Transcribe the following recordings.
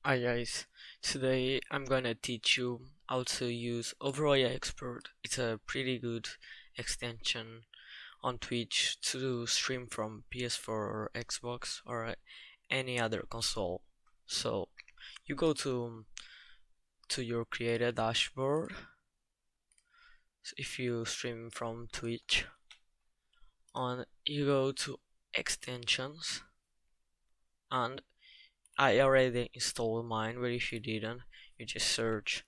Hi guys, today I'm gonna teach you how to use Overlay Expert. It's a pretty good extension on Twitch to stream from PS4 or Xbox or any other console. So you go to your creator dashboard. So if you stream from Twitch, you go to extensions, and I already installed mine, but if you didn't, you just search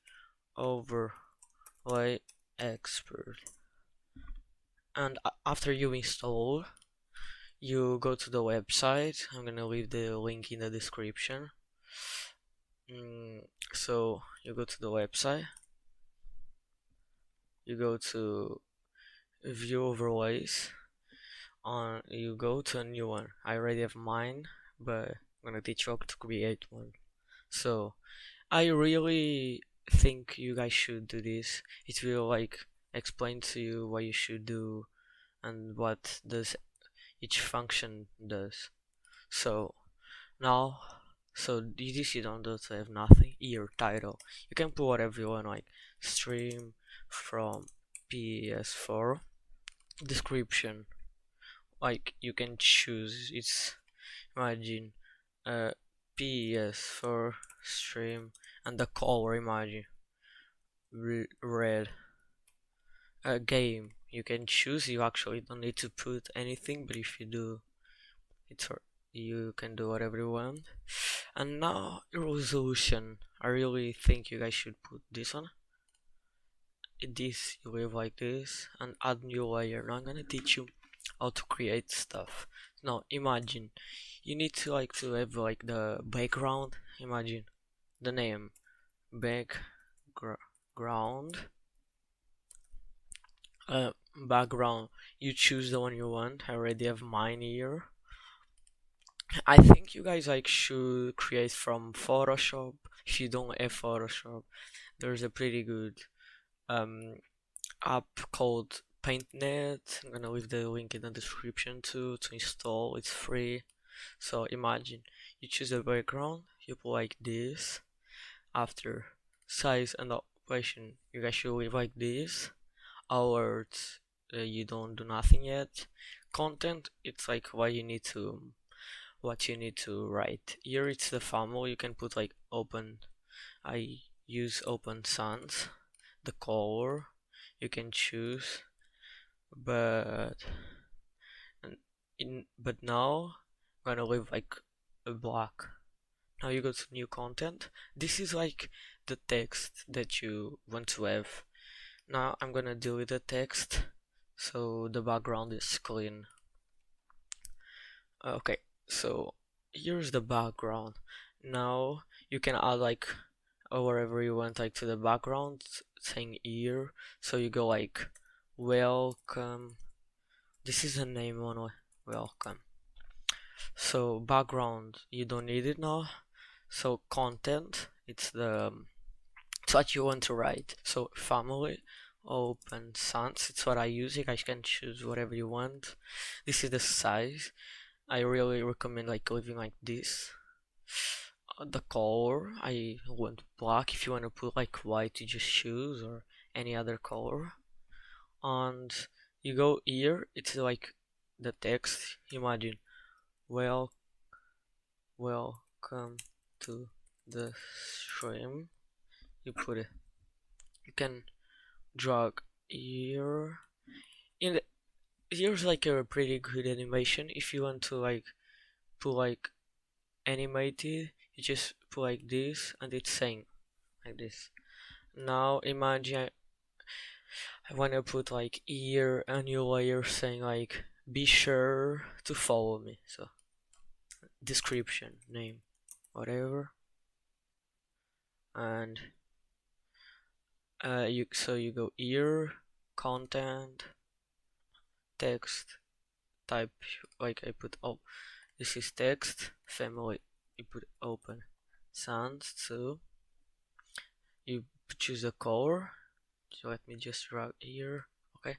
Overlay Expert, and after you install, you go to the website. I'm gonna leave the link in the description. So you go to the website, you go to view overlays, you go to a new one. I already have mine, but I'm gonna teach you how to create one. So I really think you guys should do this. It will explain to you what you should do and what does each function does. So now, this you don't have nothing. Here, title. You can put whatever you want, like stream from PS4. Description, like you can choose. It's imagine PS4 stream, and the color imagine red. Game, you can choose. You actually don't need to put anything, but if you do, you can do whatever you want. And now resolution. I really think you guys should put this one. This you leave like this and add new layer. Now I'm gonna teach you how to create stuff. Now imagine you need to have the background. Imagine the name background. Background. You choose the one you want. I already have mine here. I think you guys should create from Photoshop. If you don't have Photoshop, there's a pretty good app called PaintNet. I'm gonna leave the link in the description too to install. It's free. So imagine you choose a background, you put like this. After size and operation, you guys should leave like this. Alerts, you don't do nothing yet. Content, it's like what you need to write. Here it's the family. You can put like open. I use open sans. The color you can choose, but now I'm gonna leave like a black. Now you go to new content. This is like the text that you want to have. Now I'm gonna delete the text so the background is clean. Okay, so here's the background. Now you can add wherever you want to the background saying here. So you go like welcome. This is a name one, welcome. So background, you don't need it now. So content, it's what you want to write. So family, open sans, it's what I use. You guys can choose whatever you want. This is the size. I really recommend leaving like this. The color, I want black. If you want to put white, you just choose, or any other color. And you go here, it's like the text. Imagine welcome to the stream. You put it. You can drag here. Here's a pretty good animation. If you want to put animated, you just put like this, and it's saying like this. Now imagine I want to put here a new layer saying be sure to follow me. So description, name, whatever, and you go here, content, text, type, I put this is text, family, you put open sans. So you choose a color. So let me just drag here. Okay,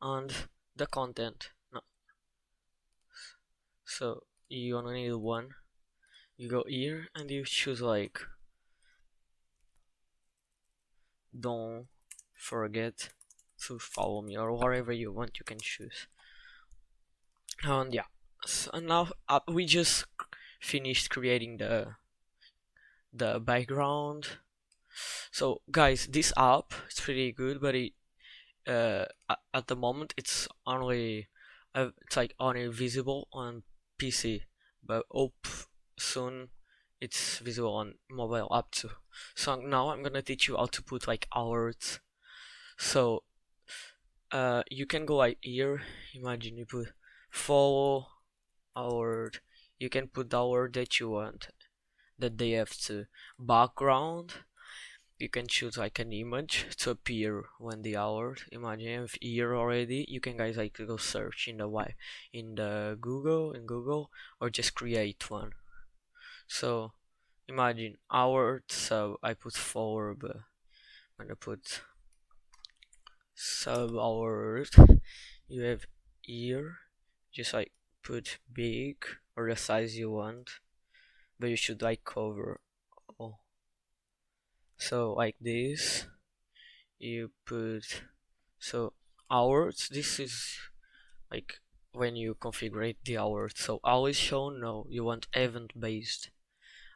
and the content. No. So you only need one. you go here and you choose like don't forget to follow me, or whatever you want you can choose. And yeah, so now we just finished creating the background. So guys, this app is pretty good, but at the moment it's only it's like only visible on PC, but hope soon it's visible on mobile app too. So now I'm gonna teach you how to put like alerts. So you can go like here. Imagine you put follow alert. You can put the alert that you want, that they have to background. You can choose like an image to appear when the alert. Imagine if here already, you can guys like go search in the Google, or just create one. So imagine alert. So I put forward, but I'm gonna put sub alert. You have here, just like put big or the size you want, but you should like cover all. So like this, you put, so hours, this is like when you configure the hours. So always show no, you want event based.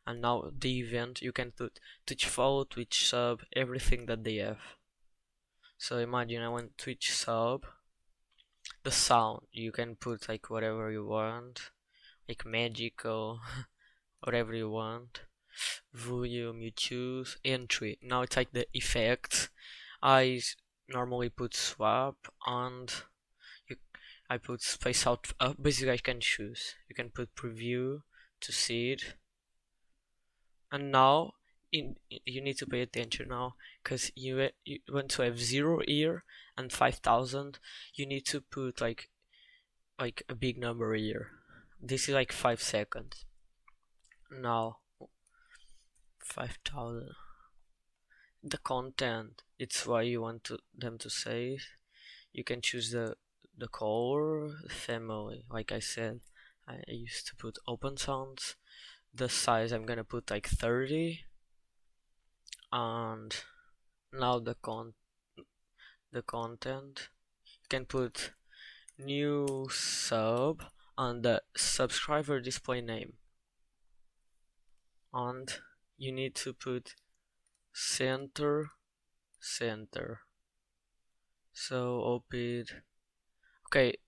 And now the event, you can put Twitch follow, Twitch sub, everything that they have. So imagine I want Twitch sub. The sound, you can put like whatever you want, like magical, whatever you want. Volume you choose. Entry, now it's like the effects. I normally put swap, and I put space out up. Basically I can choose. You can put preview to see it. And now you need to pay attention now, because you want to have 0 here and 5,000. You need to put like a big number here. This is like 5 seconds. Now 5,000. The content, it's why you want them to say it. You can choose the color, family. Like I said, I used to put open sounds. The size, I'm gonna put like 30. And now the content, you can put new sub and the subscriber display name, and you need to put center. So open. Okay,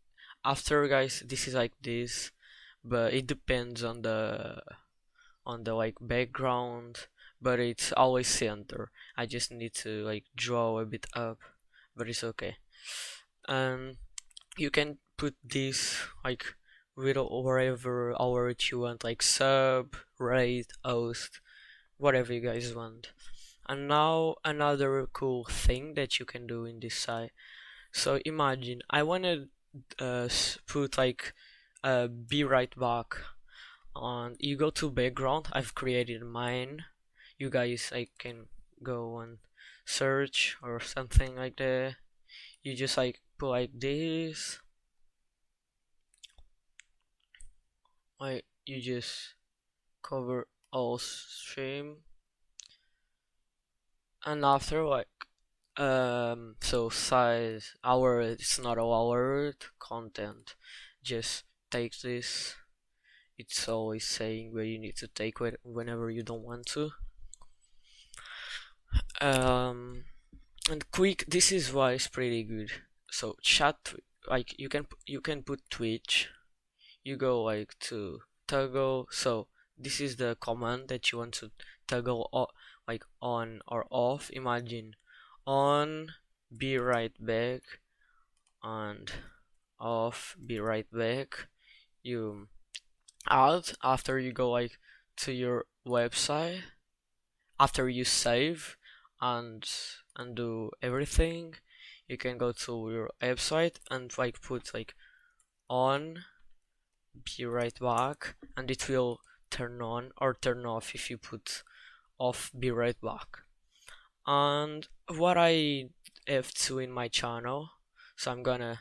after guys, this is like this, but it depends on the like background, but it's always center. I just need to like draw a bit up, but it's okay. And you can put this like with wherever alert you want, like sub, rate, host, whatever you guys want. And now another cool thing that you can do in this site. So imagine I wanna put like be right back, and you go to background. I've created mine. You guys I can go and search or something like that. You just like put like this, like you just cover all stream, and after like so size our, it's not all our content, just take this. It's always saying where you need to take it whenever you don't want to. And quick, this is why it's pretty good. So chat, like you can put Twitch. You go like to toggle. So this is the command that you want to toggle like on or off. Imagine on, be right back, and off, be right back. You add after you go like to your website, after you save and do everything. You can go to your website and like put like on, be right back, and it will turn on or turn off if you put off, be right back. And what I have to in my channel, so I'm gonna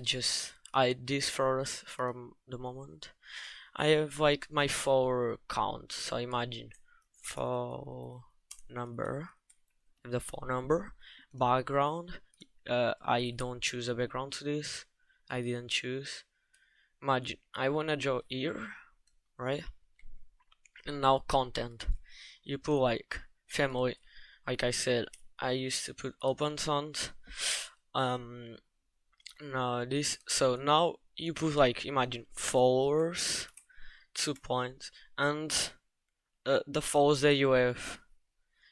just hide this for the moment. I have like my 4 count. So imagine phone number, the phone number, background. I don't choose a background to this. I didn't choose. Imagine I wanna draw here, right? And now content. You put like family. Like I said, I used to put open sounds. No, this. So now you put like imagine followers, 2 points, and the followers that you have.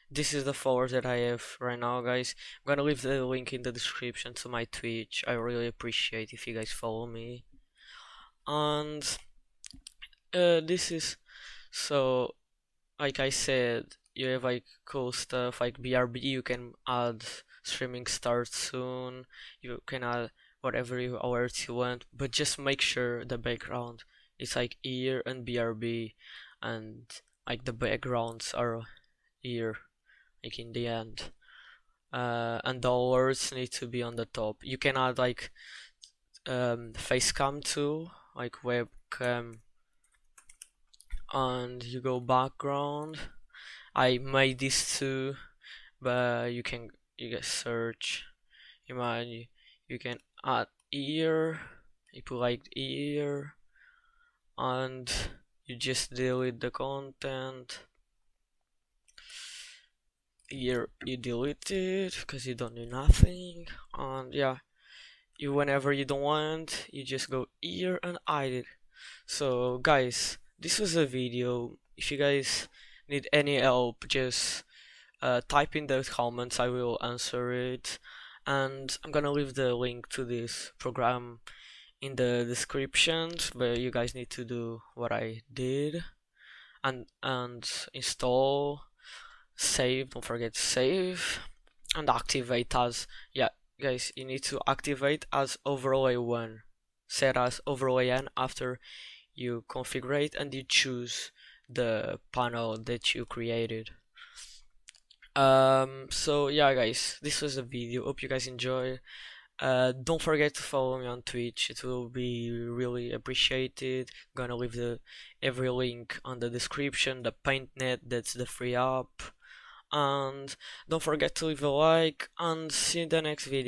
This is the followers that I have right now, guys. I'm gonna leave the link in the description to my Twitch. I really appreciate if you guys follow me. And this is so, like I said, you have like cool stuff like BRB. You can add streaming starts soon. You can add whatever you alerts you want, but just make sure the background is like here and BRB, and like the backgrounds are here, like in the end. And the alerts need to be on the top. You can add like face cam too, like webcam, and you go background. I made this too, but you can search. Imagine you can add ear. You put like ear, and you just delete the content. Here you delete it because you don't do nothing, and yeah, you whenever you don't want, you just go here and hide it. So guys, this was a video. If you guys need any help, just type in the comments, I will answer it. And I'm gonna leave the link to this program in the description, but you guys need to do what I did and install, save, don't forget to save, and activate as, yeah guys, you need to activate as overlay 1, set as overlay n after you configure it and you choose the panel that you created. So yeah guys, this was the video. Hope you guys enjoy. Don't forget to follow me on Twitch, it will be really appreciated. Gonna leave every link on the description, the PaintNet, that's the free app, and don't forget to leave a like, and see you in the next video.